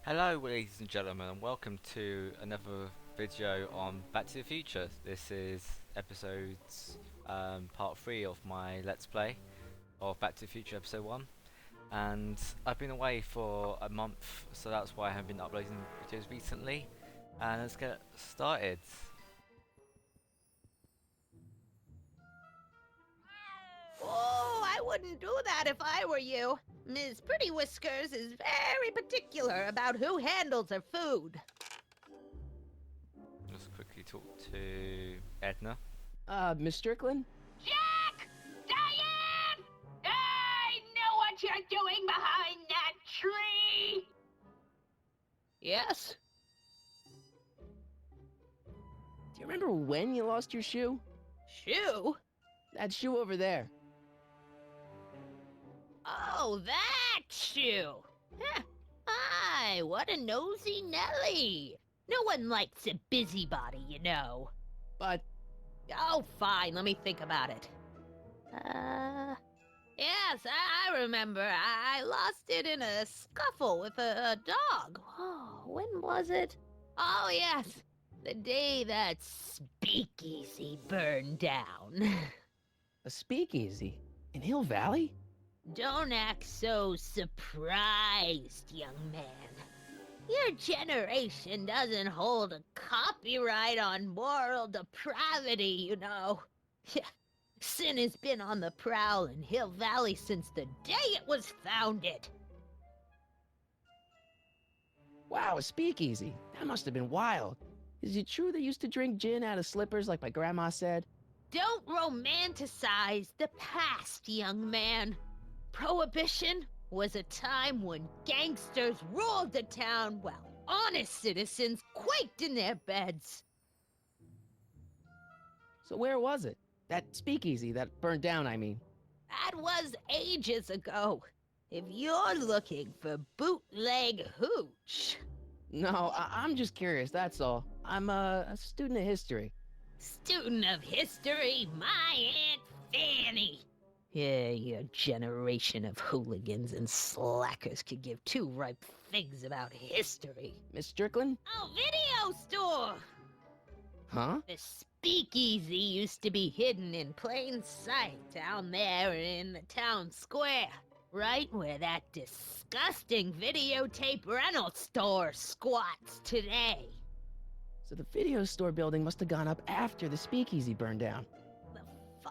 Hello ladies and gentlemen and welcome to another video on Back to the Future. This is part 3 of my Let's Play of Back to the Future episode 1, and I've been away for a month, so that's why I haven't been uploading videos recently, and let's get started. Oh, I wouldn't do that if I were you. Ms. Pretty Whiskers is very particular about who handles her food. Just quickly talk to Edna. Miss Strickland? Jack! Diane! I know what you're doing behind that tree! Yes? Do you remember when you lost your shoe? Shoe? That shoe over there. Oh, that shoe. Huh. Aye, what a nosy Nelly. No one likes a busybody, you know. But, Oh, fine, let me think about it. Yes, I remember. I lost it in a scuffle with a dog. Oh, when was it? Oh, yes, the day that speakeasy burned down. a speakeasy? In Hill Valley? Don't act so surprised, young man. Your generation doesn't hold a copyright on moral depravity, you know. Sin has been on the prowl in Hill Valley since the day it was founded. Wow, a speakeasy. That must have been wild. Is it true they used to drink gin out of slippers like my grandma said? Don't romanticize the past, young man. Prohibition was a time when gangsters ruled the town while honest citizens quaked in their beds. So where was it? That speakeasy that burned down, I mean. That was ages ago. If you're looking for bootleg hooch. No, I'm just curious, that's all. I'm a student of history. Student of history, my Aunt Fanny. Yeah, your generation of hooligans and slackers could give two ripe figs about history. Miss Strickland? Oh, video store! Huh? The speakeasy used to be hidden in plain sight down there in the town square. Right where that disgusting videotape rental store squats today. So the video store building must have gone up after the speakeasy burned down. The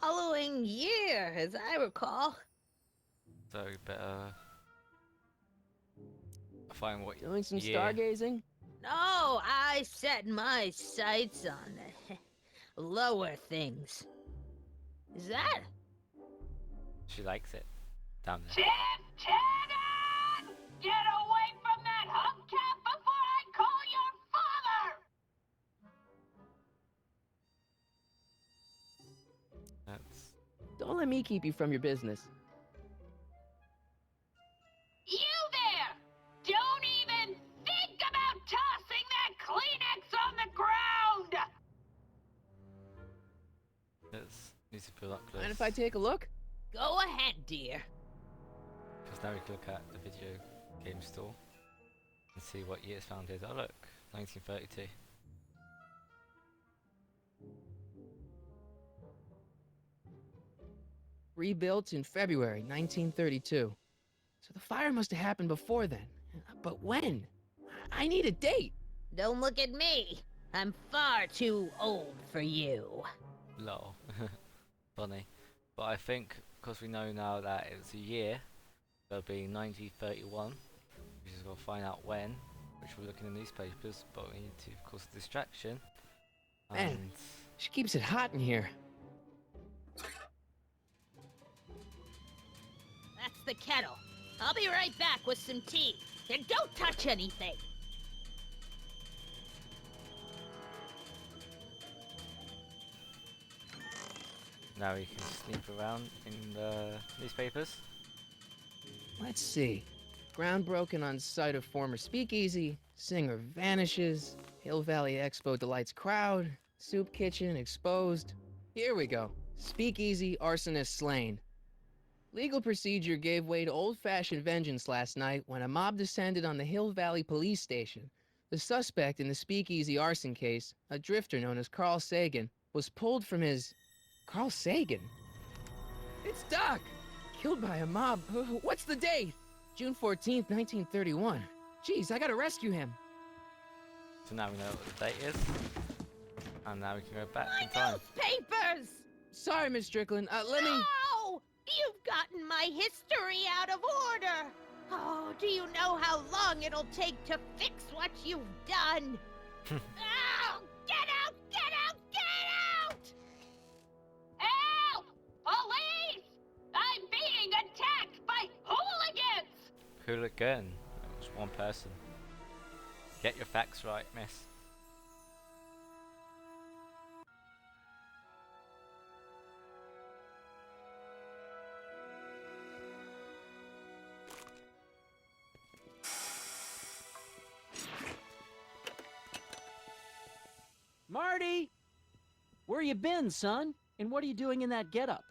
following year, as I recall. So we better find what Doing some year. stargazing? No, I set my sights on the lower things. Is that? She likes it down there. Lieutenant! Get away from that hubcap before I call your father! That's Don't let me keep you from your business. You there! Don't even think about tossing that Kleenex on the ground! needs to feel up close. Mind if I take a look? Go ahead, dear. Because now we can look at the video game store and see what year it's founded. Oh look, 1932. Rebuilt in February 1932. So the fire must have happened before then. But when? I need a date. Don't look at me. I'm far too old for you. Lol. Funny. But I think, because we know now that it's a year, it'll be 1931. We just gotta find out when, which we'll look in the newspapers, but we need to, of course, distraction. Man. And She keeps it hot in here. That's the kettle. I'll be right back with some tea. And don't touch anything. now we can sneak around in the newspapers. Let's see. Ground broken on site of former speakeasy. Singer vanishes. Hill Valley Expo delights crowd. Soup kitchen exposed. Here we go. Speakeasy arsonist slain. Legal procedure gave way to old-fashioned vengeance last night when a mob descended on the Hill Valley Police Station. The suspect in the speakeasy arson case, a drifter known as Carl Sagan, was pulled from his... Carl Sagan? It's Doc! Killed by a mob. What's the date? June 14th, 1931. Jeez, I gotta rescue him. So now we know what the date is. And now we can go back My in time. newspapers! Sorry, Miss Strickland. Let me... No! You've gotten my history out of order! Oh, do you know how long it'll take to fix what you've done? Oh, get out! Get out! Get out! Help! Police! I'm being attacked by hooligans! Hooligan. That was one person. Get your facts right, miss. Marty! Where you been, son? And what are you doing in that getup?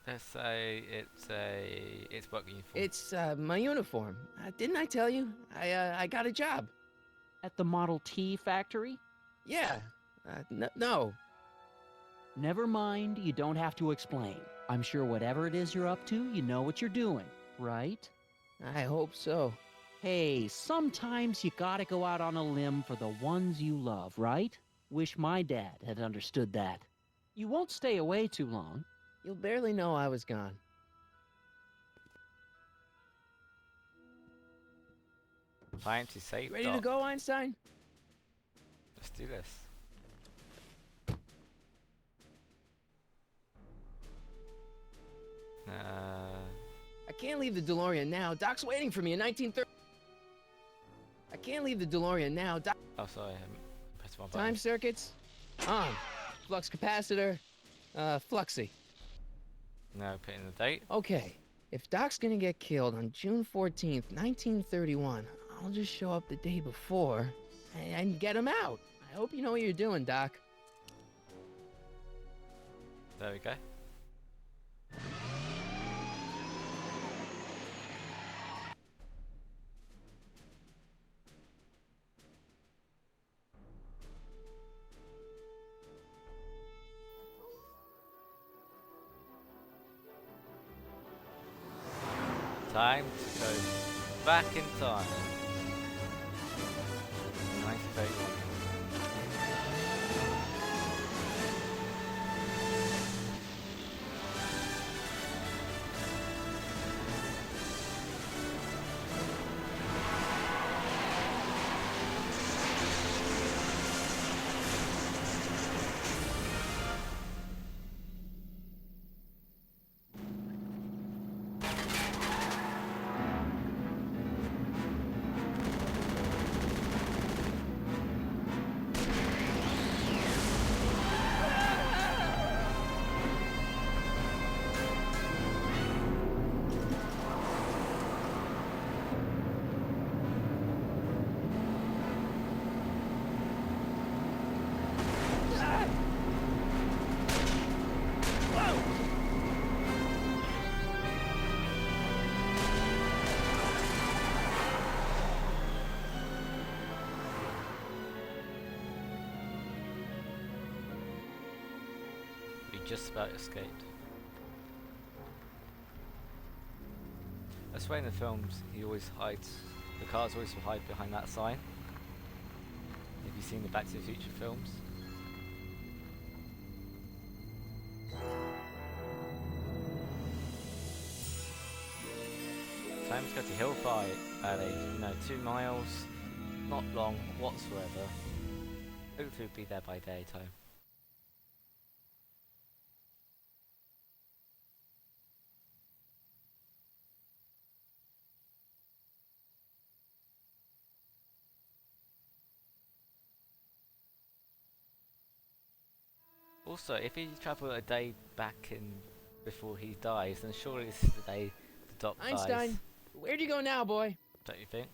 Let's say it's work uniform. It's, my uniform. Didn't I tell you? I got a job. At the Model T factory? Yeah. No. Never mind, you don't have to explain. I'm sure whatever it is you're up to, you know what you're doing, right? I hope so. Hey, sometimes you gotta go out on a limb for the ones you love, right? Wish my dad had understood that. You won't stay away too long. You'll barely know I was gone. Time to save. Ready to go, Einstein? Let's do this. I can't leave the DeLorean now. Doc's waiting for me in 1930. I can't leave the DeLorean now. Doc. Oh, sorry. I pressed the wrong button. Time circuits on. Flux capacitor. Fluxy. Now put in the date. Okay. If Doc's gonna get killed on June 14th, 1931, I'll just show up the day before and get him out. I hope you know what you're doing, Doc. There we go. Time to go back in time. 1931. Just about escaped. That's why in the films he always hides, the cars always hide behind that sign. Have you seen the Back to the Future films? Time to go to Hill Valley, 2 miles, not long whatsoever. Hopefully we'll be there by daytime. Also, if he travelled a day back in before he dies, then surely this is the day the Doc dies. Einstein, where'd you go now, boy? Don't you think?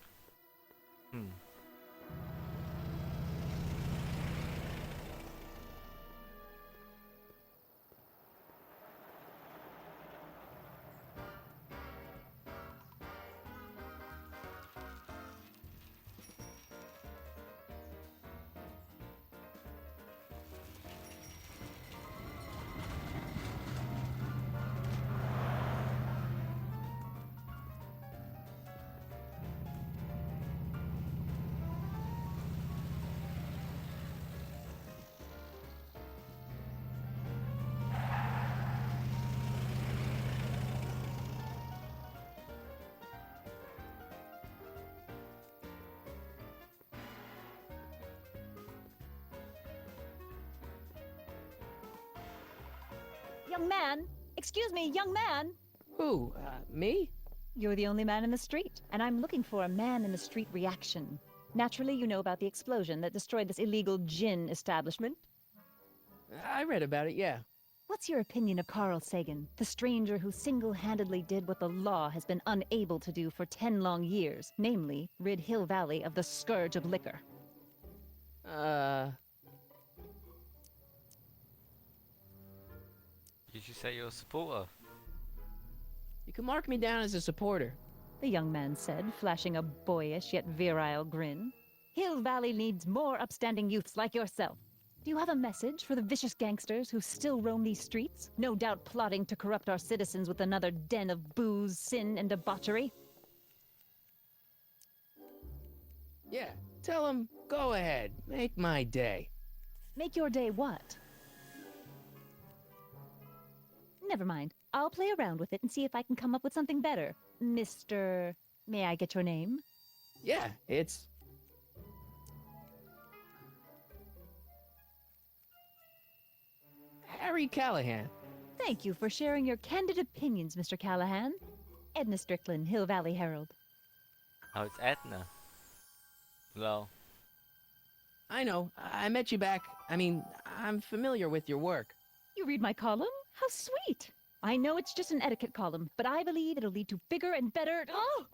Young man! Excuse me, young man! Who, me? You're the only man in the street, and I'm looking for a man-in-the-street reaction. Naturally, you know about the explosion that destroyed this illegal gin establishment. I read about it, yeah. What's your opinion of Carl Sagan, the stranger who single-handedly did what the law has been unable to do for 10 long years, namely, rid Hill Valley of the scourge of liquor? You should say you're a supporter. You can mark me down as a supporter. The young man said, flashing a boyish yet virile grin. Hill Valley needs more upstanding youths like yourself. Do you have a message for the vicious gangsters who still roam these streets, no doubt plotting to corrupt our citizens with another den of booze, sin, and debauchery? Yeah, tell him, go ahead, make my day. Make your day what? Never mind. I'll play around with it and see if I can come up with something better. Mr. May I get your name? Yeah, it's... Harry Callahan. Thank you for sharing your candid opinions, Mr. Callahan. Edna Strickland, Hill Valley Herald. Oh, it's Edna. Well, I know, I met you back. I'm familiar with your work. You read my column? How sweet! I know it's just an etiquette column, but I believe it'll lead to bigger and better... Oh!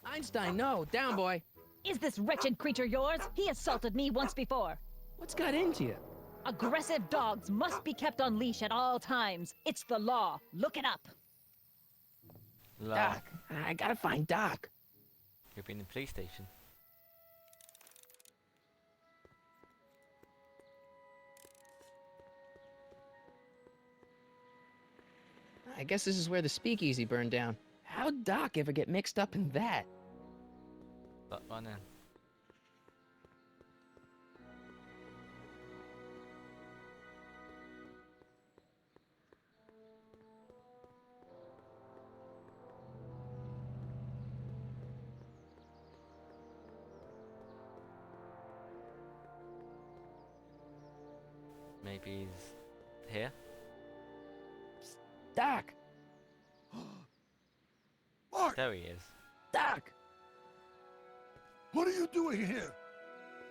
Einstein, no, down, boy. Is this wretched creature yours? He assaulted me once before. What's got into you? Aggressive dogs must be kept on leash at all times. It's the law. Look it up. Doc, I gotta find Doc. You've been in the police station. I guess this is where the speakeasy burned down. How'd Doc ever get mixed up in that? But run in. Maybe he's here? Doc! Mark, There he is. Doc! what are you doing here?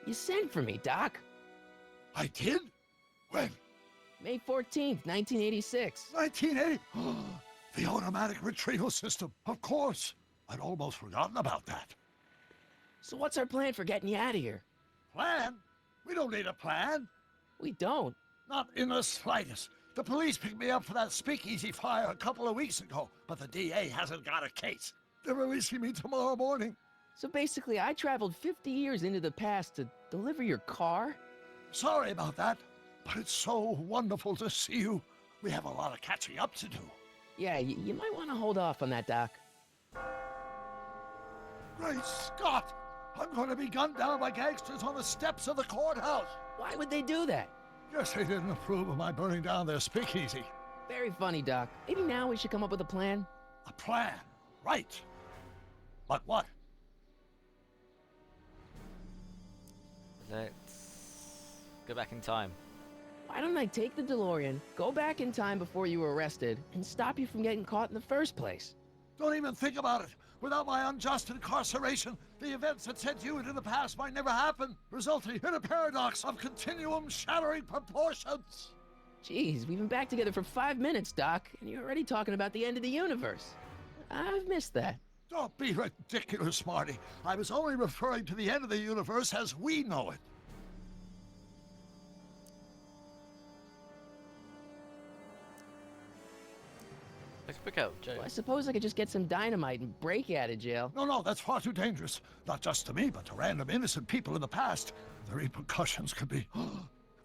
You sent for me, Doc. I did? When? May 14th, 1986. 1980? The automatic retrieval system. Of course. I'd almost forgotten about that. So what's our plan for getting you out of here? Plan? We don't need a plan. We don't. Not in the slightest. The police picked me up for that speakeasy fire a couple of weeks ago, but the DA hasn't got a case. They're releasing me tomorrow morning. So basically, I traveled 50 years into the past to deliver your car? Sorry about that, but it's so wonderful to see you. We have a lot of catching up to do. Yeah, you might want to hold off on that, Doc. Great Scott! I'm going to be gunned down by gangsters on the steps of the courthouse. Why would they do that? Guess they didn't approve of my burning down their speakeasy. Very funny, Doc. Maybe now we should come up with a plan? A plan, right. But what? Let's go back in time. Why don't I take the DeLorean, go back in time before you were arrested, and stop you from getting caught in the first place? Don't even think about it. Without my unjust incarceration, the events that sent you into the past might never happen, resulting in a paradox of continuum shattering proportions. Jeez, we've been back together for 5 minutes, Doc, and you're already talking about the end of the universe. I've missed that. Don't be ridiculous, Marty. I was only referring to the end of the universe as we know it. Let's pick out Joe. Well, I suppose I could just get some dynamite and break you out of jail. No, that's far too dangerous. Not just to me, but to random innocent people in the past. The repercussions could be...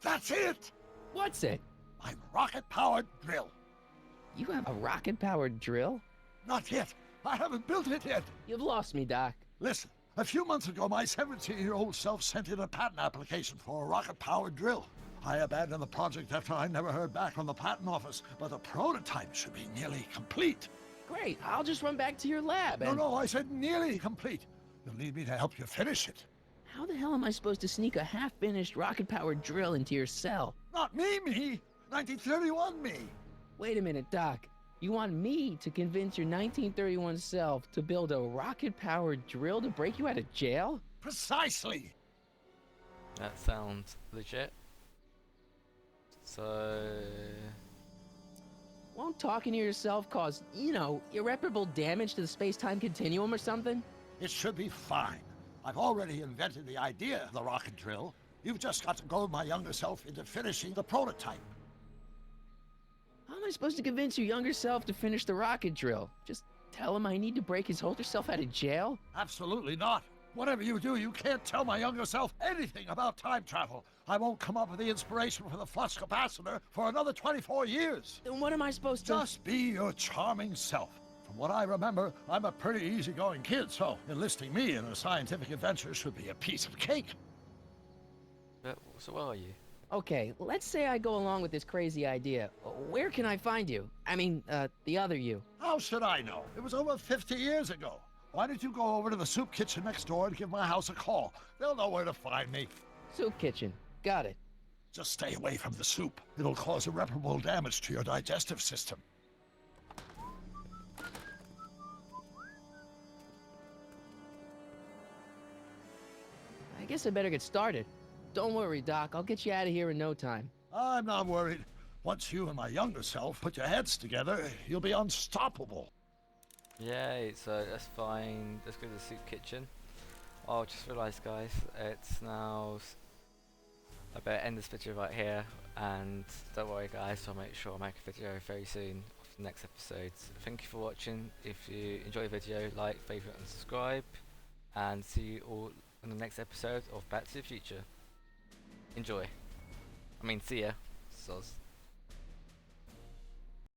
That's it! What's it? My rocket-powered drill. You have a rocket-powered drill? Not yet. I haven't built it yet. You've lost me, Doc. Listen, a few months ago, my 17-year-old self sent in a patent application for a rocket-powered drill. I abandoned the project after I never heard back from the patent office, but the prototype should be nearly complete. Great, I'll just run back to your lab and... No, I said nearly complete. You'll need me to help you finish it. How the hell am I supposed to sneak a half-finished rocket-powered drill into your cell? Not me! 1931 me! Wait a minute, Doc. You want me to convince your 1931 self to build a rocket-powered drill to break you out of jail? Precisely! That sounds legit. So... Won't talking to yourself cause, irreparable damage to the space-time continuum or something? It should be fine. I've already invented the idea of the rocket drill. You've just got to goad my younger self into finishing the prototype. How am I supposed to convince your younger self to finish the rocket drill? Just tell him I need to break his older self out of jail? Absolutely not. Whatever you do, you can't tell my younger self anything about time travel. I won't come up with the inspiration for the flux capacitor for another 24 years. Then what am I supposed to... Just be your charming self. From what I remember, I'm a pretty easygoing kid, so enlisting me in a scientific adventure should be a piece of cake. So where are you? Okay, let's say I go along with this crazy idea. Where can I find you? I mean, the other you. How should I know? It was over 50 years ago. Why don't you go over to the soup kitchen next door and give my house a call? They'll know where to find me. Soup kitchen. Got it. Just stay away from the soup. It'll cause irreparable damage to your digestive system. I guess I better get started. Don't worry, Doc. I'll get you out of here in no time. I'm not worried. Once you and my younger self put your heads together, you'll be unstoppable. Yay, so that's fine. Let's go to the soup kitchen. Oh, just realised, guys, it's now... I better end this video right here, and don't worry, guys, I'll make sure I make a video very soon of the next episodes. Thank you for watching. If you enjoy the video, like, favourite and subscribe, and see you all in the next episode of Back to the Future. Enjoy. See ya. Soz.